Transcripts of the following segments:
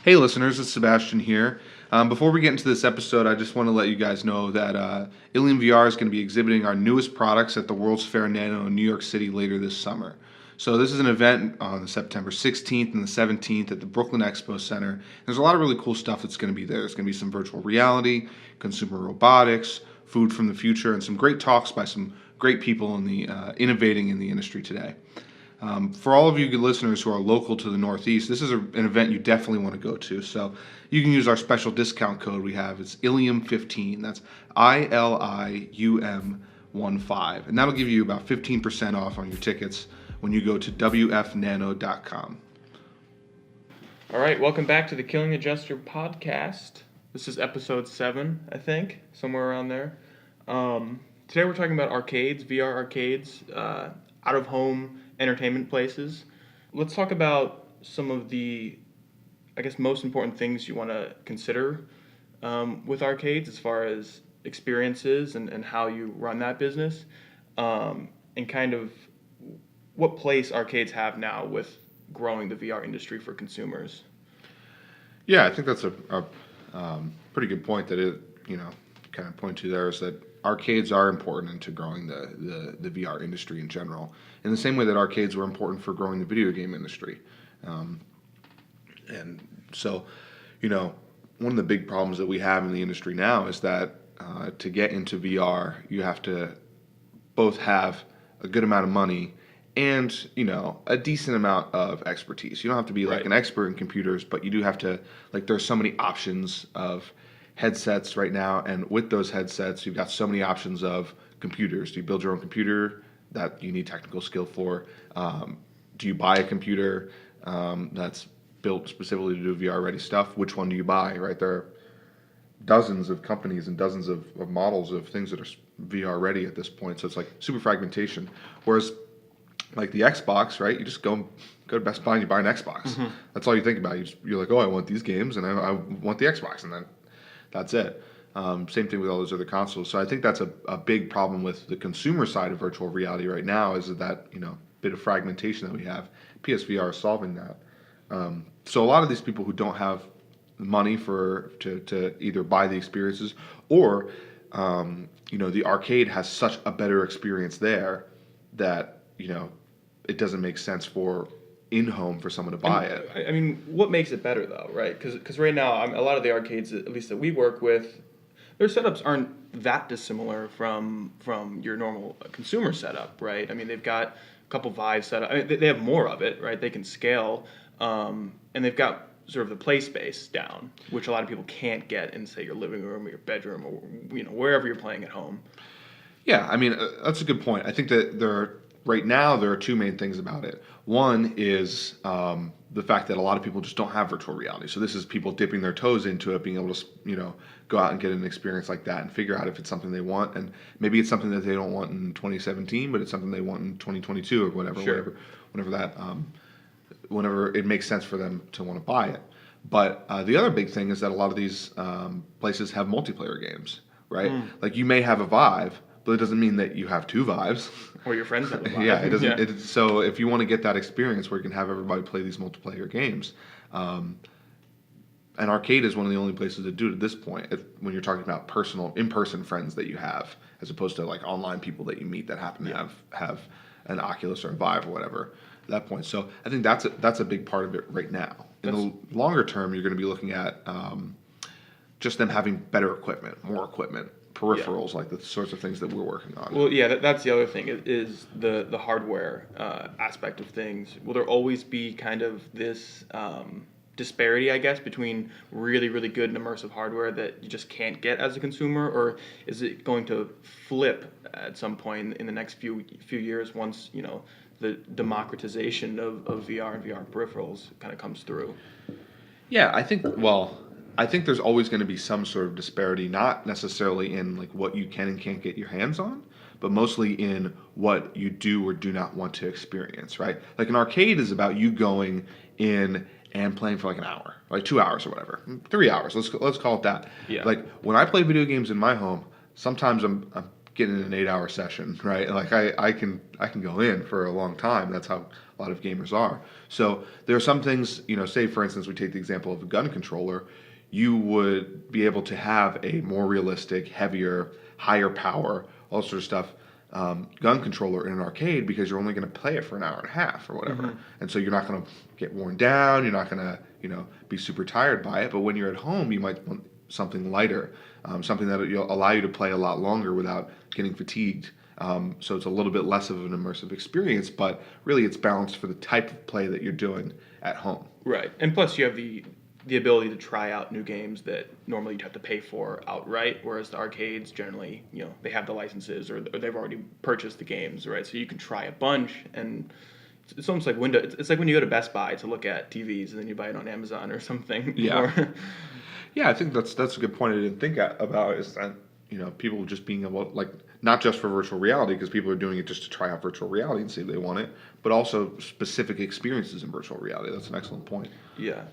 Hey listeners, it's Sebastian here. Before we get into this episode, I just want to let you guys know that Ilium VR is going to be exhibiting our newest products at the World's Fair Nano in New York City later this summer. So this is an event on September 16th and the 17th at the Brooklyn Expo Center. There's a lot of really cool stuff that's going to be there. There's going to be some virtual reality, consumer robotics, food from the future, and some great talks by some great people in the innovating in the industry today. For all of you good listeners who are local to the Northeast, this is an event you definitely want to go to. So you can use our special discount code we have. It's Ilium15. That's ILIUM15. And that'll give you about 15% off on your tickets when you go to WFNano.com. All right, welcome back to the Killing the Jester podcast. This is episode 7, I think, somewhere around there. Today we're talking about arcades, VR arcades, out-of-home entertainment places. Let's talk about some of the, I guess, most important things you want to consider with arcades as far as experiences and how you run that business, and kind of what place arcades have now with growing the VR industry for consumers. Yeah, I think that's a pretty good point that it, kind of point to there is that arcades are important into growing the VR industry in general, in the same way that arcades were important for growing the video game industry. And so, one of the big problems that we have in the industry now is that to get into VR, you have to both have a good amount of money and, a decent amount of expertise. You don't have to be like an expert in computers, but you do have to, there's so many options of headsets right now, and with those headsets, you've got so many options of computers. Do you build your own computer that you need technical skill for? Do you buy a computer that's built specifically to do VR-ready stuff? Which one do you buy, right? There are dozens of companies and dozens of models of things that are VR-ready at this point, so it's like super fragmentation. Whereas, like the Xbox, right? You just go to Best Buy and you buy an Xbox. Mm-hmm. That's all you think about. You're like, oh, I want these games, and I want the Xbox, and then that's it. Same thing with all those other consoles. So I think that's a big problem with the consumer side of virtual reality right now is that, bit of fragmentation that we have. PSVR is solving that. So a lot of these people who don't have money to either buy the experiences or, the arcade has such a better experience there that, it doesn't make sense for in-home for someone to buy it. I mean, what makes it better though, right? Because right now, a lot of the arcades, at least that we work with, their setups aren't that dissimilar from your normal consumer setup, right? I mean, they've got a couple Vive setup. I mean, they have more of it, right? They can scale, and they've got sort of the play space down, which a lot of people can't get in, say, your living room or your bedroom or wherever you're playing at home. Yeah, I mean, that's a good point. I think that right now, there are two main things about it. One is the fact that a lot of people just don't have virtual reality. So this is people dipping their toes into it, being able to, go out and get an experience like that and figure out if it's something they want. And maybe it's something that they don't want in 2017, but it's something they want in 2022 or whatever, sure. whenever it makes sense for them to want to buy it. But the other big thing is that a lot of these places have multiplayer games, right? Like you may have a Vive, but it doesn't mean that you have two Vives. Or your friends have a Vive. Yeah, it doesn't. Yeah. So if you want to get that experience where you can have everybody play these multiplayer games, an arcade is one of the only places to do it at this point. When you're talking about in-person friends that you have, as opposed to like online people that you meet that happen to have an Oculus or a Vive or whatever at that point. So I think that's a big part of it right now. In the longer term, you're going to be looking at just them having better equipment, more equipment. Peripherals, like the sorts of things that we're working on. Well, yeah, that's the other thing is the hardware aspect of things. Will there always be kind of this disparity, I guess, between really, really good and immersive hardware that you just can't get as a consumer, or is it going to flip at some point in the next few years once the democratization of VR and VR peripherals kind of comes through? Yeah, I think there's always going to be some sort of disparity, not necessarily in like what you can and can't get your hands on, but mostly in what you do or do not want to experience, right? Like an arcade is about you going in and playing for like an hour, like 2 hours or whatever, 3 hours. Let's call it that. Yeah. Like when I play video games in my home, sometimes I'm get in an 8-hour session, right? Like I can go in for a long time. That's how a lot of gamers are. So there are some things, say for instance, we take the example of a gun controller, you would be able to have a more realistic, heavier, higher power, all sorts of stuff, gun controller in an arcade because you're only going to play it for an hour and a half or whatever. And so you're not going to get worn down. You're not going to, be super tired by it. But when you're at home, you might want something lighter, something that will allow you to play a lot longer without getting fatigued. So it's a little bit less of an immersive experience, but really it's balanced for the type of play that you're doing at home. Right. And plus you have the ability to try out new games that normally you'd have to pay for outright, whereas the arcades generally, they have the licenses or they've already purchased the games, right? So you can try a bunch, and it's almost like it's like when you go to Best Buy to look at TVs and then you buy it on Amazon or something. Yeah. Yeah, I think that's a good point I didn't think about is that, people just being able, like, not just for virtual reality, because people are doing it just to try out virtual reality and see if they want it, but also specific experiences in virtual reality. That's an excellent point. Yeah.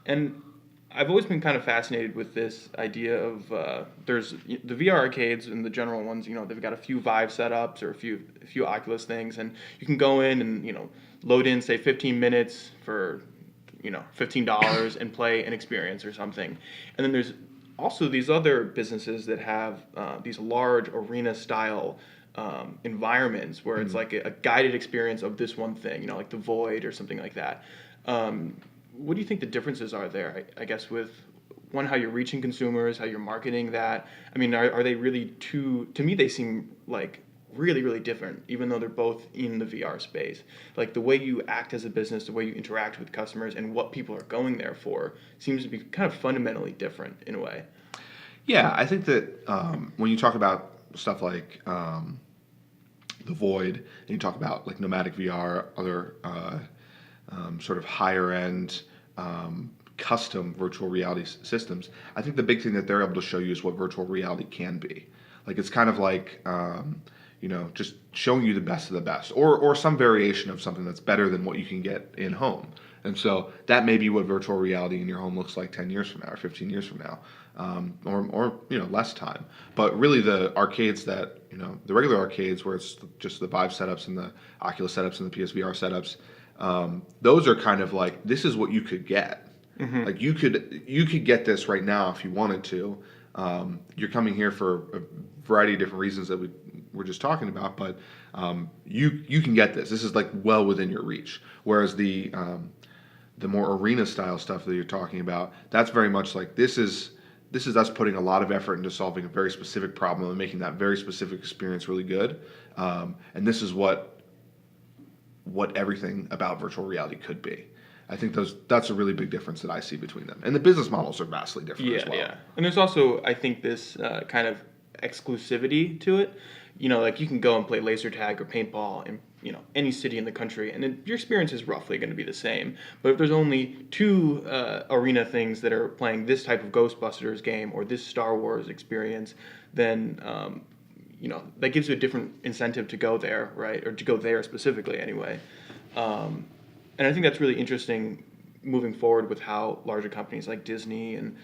And I've always been kind of fascinated with this idea of there's the VR arcades and the general ones. They've got a few Vive setups or a few Oculus things, and you can go in and load in say 15 minutes for $15 and play an experience or something. And then there's also these other businesses that have these large arena style environments where it's like a guided experience of this one thing, like the Void or something like that. What do you think the differences are there? I guess with one, how you're reaching consumers, how you're marketing that. I mean, are they really to me, they seem like really, really different, even though they're both in the VR space. Like the way you act as a business, the way you interact with customers, and what people are going there for seems to be kind of fundamentally different in a way. Yeah, I think that when you talk about stuff like the Void, and you talk about like Nomadic VR, other sort of higher end custom virtual reality systems, I think the big thing that they're able to show you is what virtual reality can be. Like it's kind of like just showing you the best of the best, or some variation of something that's better than what you can get in home. And so that may be what virtual reality in your home looks like 10 years from now or 15 years from now, or less time. But really the arcades that, the regular arcades where it's just the Vive setups and the Oculus setups and the PSVR setups, those are kind of like, this is what you could get. Mm-hmm. Like you could get this right now if you wanted to. You're coming here for a variety of different reasons that we're just talking about, but you can get this. This is like well within your reach. Whereas the more arena style stuff that you're talking about, that's very much like this is us putting a lot of effort into solving a very specific problem and making that very specific experience really good. And this is what everything about virtual reality could be. I think that's a really big difference that I see between them. And the business models are vastly different as well. Yeah. And there's also, I think, this kind of exclusivity to it. Like you can go and play laser tag or paintball in, any city in the country, and your experience is roughly going to be the same. But if there's only two arena things that are playing this type of Ghostbusters game or this Star Wars experience, then that gives you a different incentive to go there, right? Or to go there specifically anyway. And I think that's really interesting moving forward with how larger companies like Disney and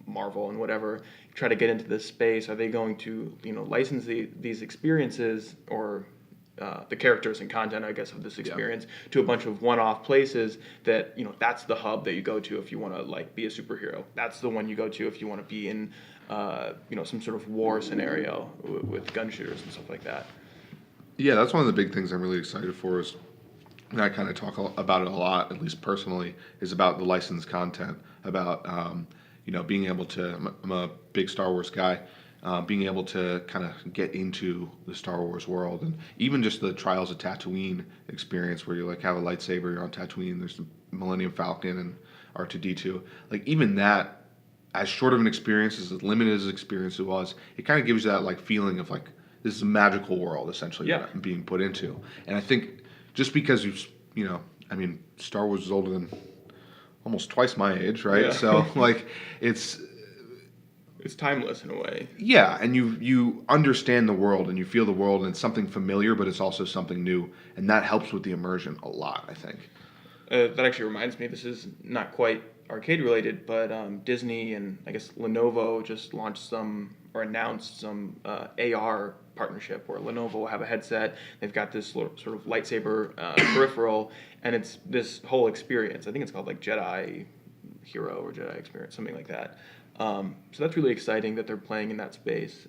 Marvel and whatever try to get into this space. Are they going to license these experiences or the characters and content, I guess, of this experience to a bunch of one-off places that that's the hub that you go to if you want to like be a superhero. That's the one you go to if you want to be in some sort of war scenario with gun shooters and stuff like that. Yeah, that's one of the big things I'm really excited for is. And I kind of talk about it a lot, at least personally, is about the licensed content, about, being able to, I'm a big Star Wars guy, being able to kind of get into the Star Wars world, and even just the Trials of Tatooine experience where you like have a lightsaber, you're on Tatooine, there's the Millennium Falcon and R2-D2, like even that, as short of an experience, as limited as experience it was, it kind of gives you that like feeling of like, this is a magical world essentially that I'm being put into. And I think just because Star Wars is older than almost twice my age, right? Yeah. So like it's timeless in a way. Yeah, and you understand the world and you feel the world and it's something familiar, but it's also something new, and that helps with the immersion a lot, I think. That actually reminds me, this is not quite arcade related, but Disney and I guess Lenovo just launched some or announced some AR partnership where Lenovo will have a headset. They've got this sort of lightsaber peripheral, and it's this whole experience. I think it's called like Jedi Hero or Jedi Experience, something like that. So that's really exciting that they're playing in that space.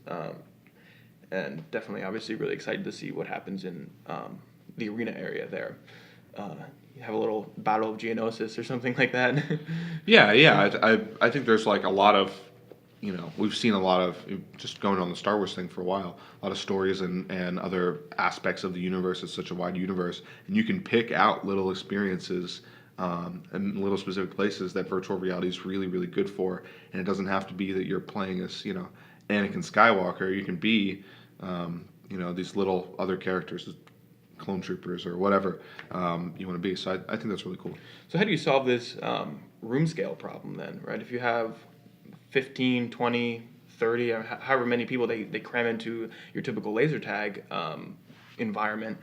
And definitely, obviously, really excited to see what happens in the arena area there. You have a little battle of Geonosis or something like that. Yeah. I think there's like a lot of, we've seen a lot of, just going on the Star Wars thing for a while, a lot of stories and other aspects of the universe. It's such a wide universe, and you can pick out little experiences and little specific places that virtual reality is really, really good for. And it doesn't have to be that you're playing as, Anakin Skywalker. You can be, these little other characters, clone troopers or whatever you want to be. So I think that's really cool. So how do you solve this room scale problem then, right? If you have 15, 20, 30, or however many people they cram into your typical laser tag environment,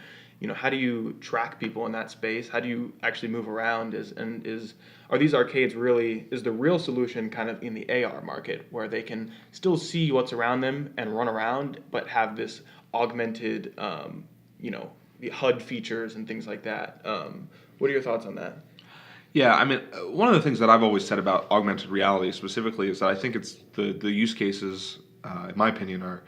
how do you track people in that space? How do you actually move around? Are these arcades is the real solution kind of in the AR market where they can still see what's around them and run around, but have this augmented, the HUD features and things like that? What are your thoughts on that? Yeah, I mean, one of the things that I've always said about augmented reality specifically is that I think it's the use cases, in my opinion, are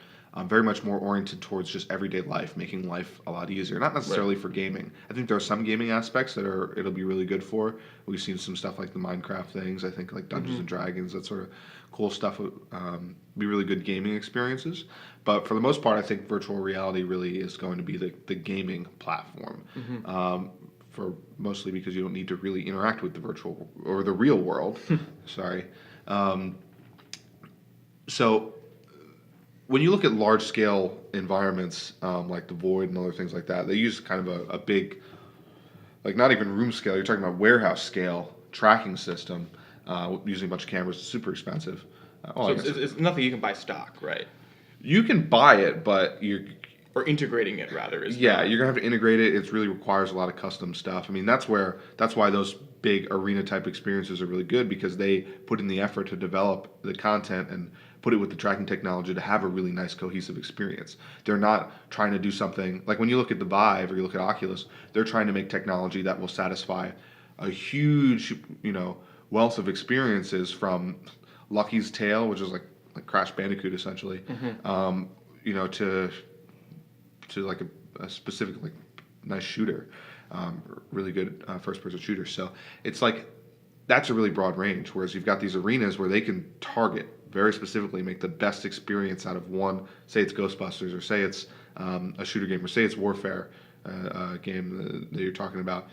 very much more oriented towards just everyday life, making life a lot easier. Not necessarily for gaming. I think there are some gaming aspects that it'll be really good for. We've seen some stuff like the Minecraft things. I think like Dungeons and Dragons, that sort of cool stuff would be really good gaming experiences. But for the most part, I think virtual reality really is going to be the gaming platform. For mostly because you don't need to really interact with the virtual or the real world. Sorry. So when you look at large scale environments like the Void and other things like that, they use kind of a big, like not even room scale. You're talking about warehouse scale tracking system using a bunch of cameras. It's super expensive. So it's nothing you can buy stock, right? You can buy it, but or integrating it rather is you're gonna have to integrate it. It really requires a lot of custom stuff. I mean, that's why those big arena type experiences are really good, because they put in the effort to develop the content and put it with the tracking technology to have a really nice cohesive experience. They're not trying to do something like when you look at the Vive or you look at Oculus, they're trying to make technology that will satisfy a huge, wealth of experiences, from Lucky's Tale, which is like Crash Bandicoot essentially, to like a specific like nice shooter, really good first person shooter. So it's like that's a really broad range. Whereas you've got these arenas where they can target very specifically, make the best experience out of one. Say it's Ghostbusters, or say it's a shooter game, or say it's Warfare game that you're talking about.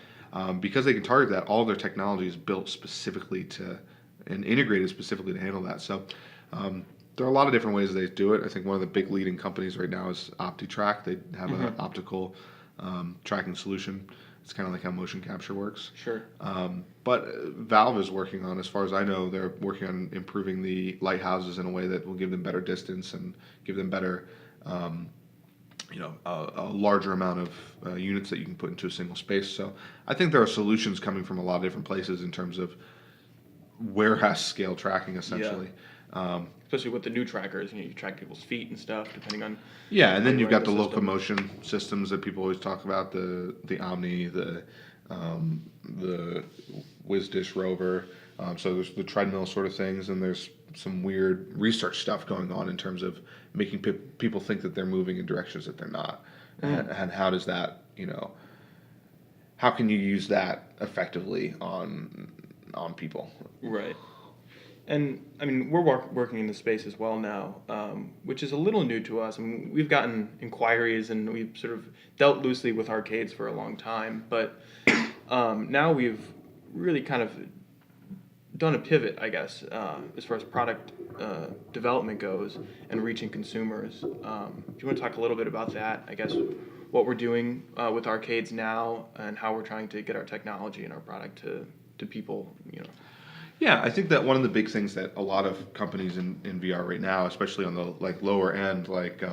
Because they can target that, all their technology is built specifically and integrated specifically to handle that. So there are a lot of different ways they do it. I think one of the big leading companies right now is OptiTrack. They have an optical tracking solution. It's kind of like how motion capture works. Sure. But Valve is working on, as far as I know, they're working on improving the lighthouses in a way that will give them better distance and give them better, a larger amount of units that you can put into a single space. So I think there are solutions coming from a lot of different places in terms of warehouse scale tracking, essentially. Yeah. Especially with the new trackers, you track people's feet and stuff, depending on. Yeah, and then you've got the locomotion systems that people always talk about, the Omni, the WizDish rover. So there's the treadmill sort of things, and there's some weird research stuff going on in terms of making people think that they're moving in directions that they're not. And how does that, how can you use that effectively on people? Right. And I mean, we're working in the space as well now, which is a little new to us. I mean, we've gotten inquiries and we've sort of dealt loosely with arcades for a long time, but now we've really kind of done a pivot, I guess, as far as product development goes and reaching consumers. Do you want to talk a little bit about that? I guess what we're doing with arcades now and how we're trying to get our technology and our product to people, Yeah, I think that one of the big things that a lot of companies in VR right now, especially on the like lower end, like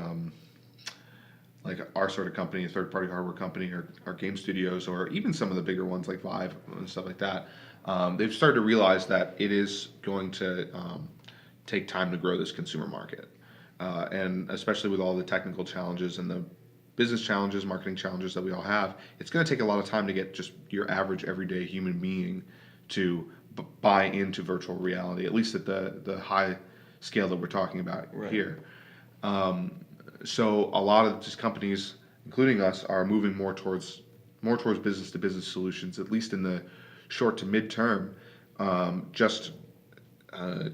like our sort of company, a third-party hardware company, or game studios, or even some of the bigger ones like Vive and stuff like that, they've started to realize that it is going to take time to grow this consumer market, and especially with all the technical challenges and the business challenges, marketing challenges that we all have, it's going to take a lot of time to get just your average everyday human being to buy into virtual reality, at least at the high scale that we're talking about here. So a lot of just companies, including us, are moving more towards business to business solutions, at least in the short to mid term, just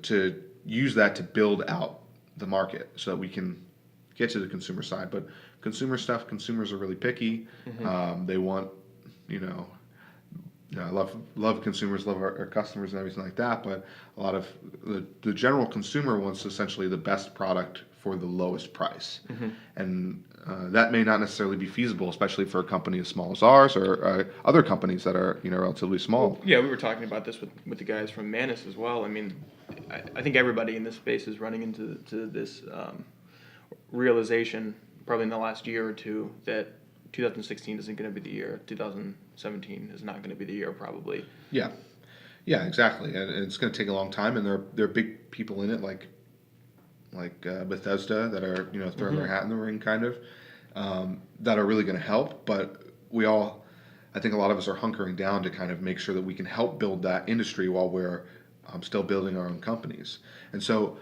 to use that to build out the market so that we can get to the consumer side. But consumers are really picky. They want, you know, I love consumers, love our customers and everything like that. But a lot of the general consumer wants essentially the best product for the lowest price, and that may not necessarily be feasible, especially for a company as small as ours or other companies that are relatively small. Well, yeah, we were talking about this with the guys from Manus as well. I mean, I think everybody in this space is running into this realization, probably in the last year or two, that 2016 isn't going to be the year. 2017 is not going to be the year, probably. Yeah, exactly, and it's going to take a long time, and there are big people in it like Bethesda that are throwing their hat in the ring, kind of, that are really going to help. But I think a lot of us are hunkering down to kind of make sure that we can help build that industry while we're still building our own companies. And so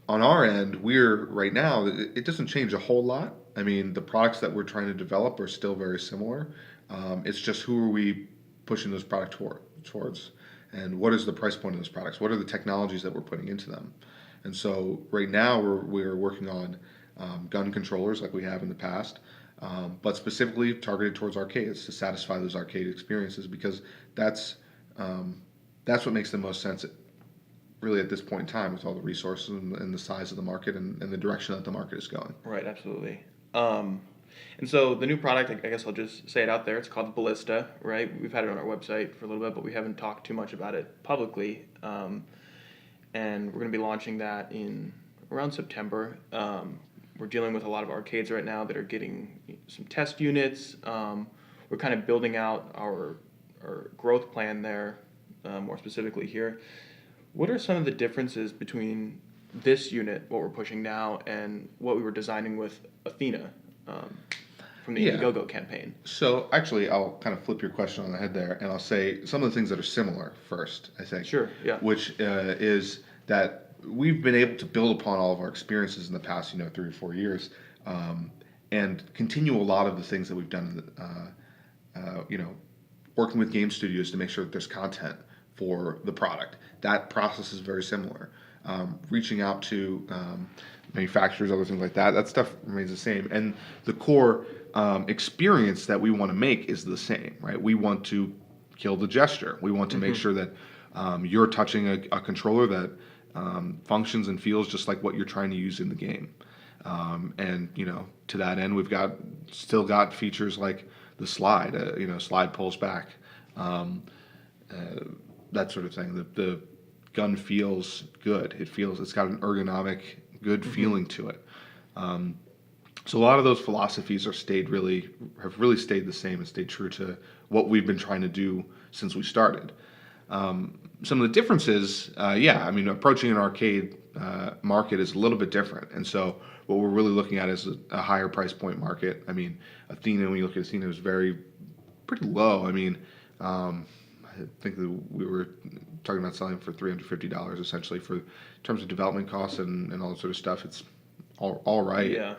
on our end, right now, it doesn't change a whole lot. I mean, the products that we're trying to develop are still very similar. It's just who are we pushing those products towards, and what is the price point of those products? What are the technologies that we're putting into them? And so right now we're working on gun controllers like we have in the past, but specifically targeted towards arcades to satisfy those arcade experiences, because that's what makes the most sense really at this point in time, with all the resources and the size of the market and the direction that the market is going. Right, absolutely. And so the new product, I guess I'll just say it out there, it's called Ballista, right? We've had it on our website for a little bit, but we haven't talked too much about it publicly. And we're going to be launching that in around September. We're dealing with a lot of arcades right now that are getting some test units. We're kind of building out our growth plan there, more specifically here. What are some of the differences between this unit, what we're pushing now, and what we were designing with Athena from the Indiegogo campaign? So actually, I'll kind of flip your question on the head there, and I'll say some of the things that are similar first, I think. Sure, yeah. Which is that we've been able to build upon all of our experiences in the past, 3 or 4 years, and continue a lot of the things that we've done, working with game studios to make sure that there's content for the product. That process is very similar. Reaching out to manufacturers, other things like that, that stuff remains the same. And the core experience that we want to make is the same, right? We want to kill the gesture. We want to make sure that you're touching a controller that functions and feels just like what you're trying to use in the game. And to that end, we've still got features like the slide. Slide pulls back, that sort of thing. The gun feels good. It's got an ergonomic, good feeling to it. So a lot of those philosophies have really stayed the same and stayed true to what we've been trying to do since we started. Some of the differences, approaching an arcade market is a little bit different. And so what we're really looking at is a higher price point market. I mean, Athena, when you look at Athena, is pretty low. I mean, I think that we were talking about selling for $350 essentially in terms of development costs and all that sort of stuff. It's all right. Yeah.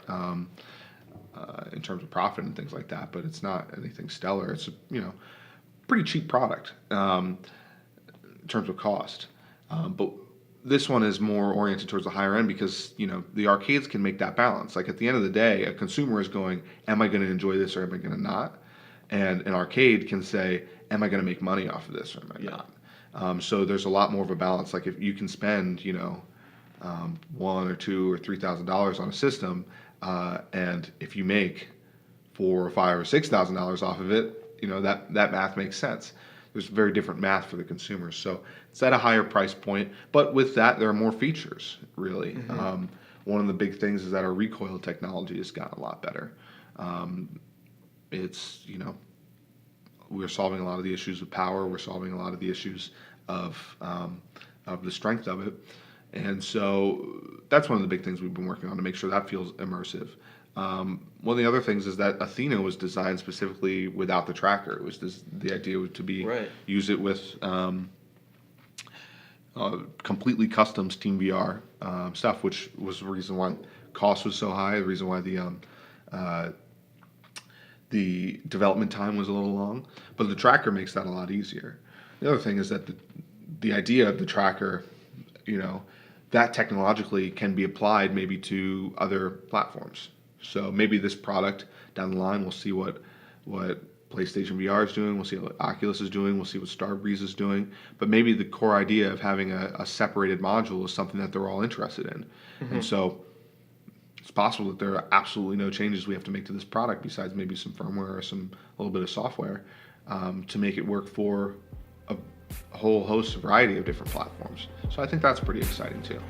In terms of profit and things like that, but it's not anything stellar. It's a pretty cheap product in terms of cost. But this one is more oriented towards the higher end because the arcades can make that balance. Like at the end of the day, a consumer is going, am I going to enjoy this or am I going to not? And an arcade can say, am I going to make money off of this or am I not? So there's a lot more of a balance. Like if you can spend $1,000 or $2,000 or $3,000 on a system, and if you make $4,000 or $5,000 or $6,000 off of it, that math makes sense. There's very different math for the consumers. So it's at a higher price point, but with that, there are more features, really. One of the big things is that our recoil technology has gotten a lot better. It's, we're solving a lot of the issues of power. We're solving a lot of the issues of the strength of it. And so that's one of the big things we've been working on to make sure that feels immersive. One of the other things is that Athena was designed specifically without the tracker. It was the idea to be Right. use it with completely custom Steam VR stuff, which was the reason why cost was so high. The reason why the development time was a little long, but the tracker makes that a lot easier. The other thing is that the idea of the tracker, that technologically can be applied maybe to other platforms. So maybe this product down the line, we'll see what PlayStation VR is doing, we'll see what Oculus is doing, we'll see what Starbreeze is doing, but maybe the core idea of having a separated module is something that they're all interested in. And so it's possible that there are absolutely no changes we have to make to this product besides maybe some firmware or a little bit of software to make it work for a whole host, variety of different platforms. So I think that's pretty exciting too.